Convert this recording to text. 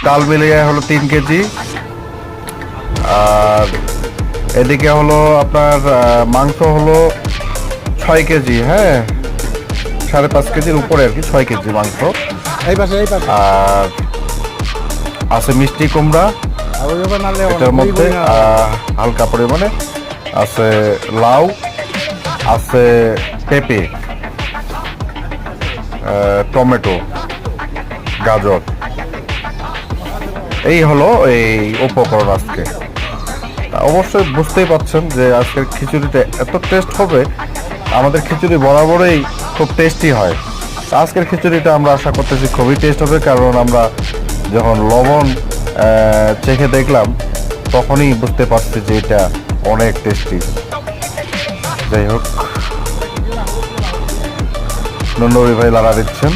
চাল মিলিয়ে হলো 3 কেজি। আর এদিকে হলো আপনার মাংস হলো 6 কেজি, হ্যাঁ 5.5 কেজির উপরে আর কি, 6 কেজি মাংস। আর আছে মিষ্টি কুমড়া এটার মধ্যে, হালকা পরিমাণে আছে লাউ, আছে পেঁপে, টমেটো, গাজর। এই হলো এই উপকরণ আজকে। অবশ্যই বুঝতেই পারছেন যে আজকের খিচুড়িটা এত টেস্ট হবে। আমাদের খিচুড়ি বরাবরই খুব টেস্টি হয়। আজকের খিচুড়িটা আমরা আশা করতেছি খুবই টেস্ট হবে, কারণ আমরা যখন লবণ চেখে দেখলাম তখনই বুঝতে পারছি যে এটা অনেক টেস্টি। যাই হোক, নন্দী ভাই লাগা দিচ্ছেন।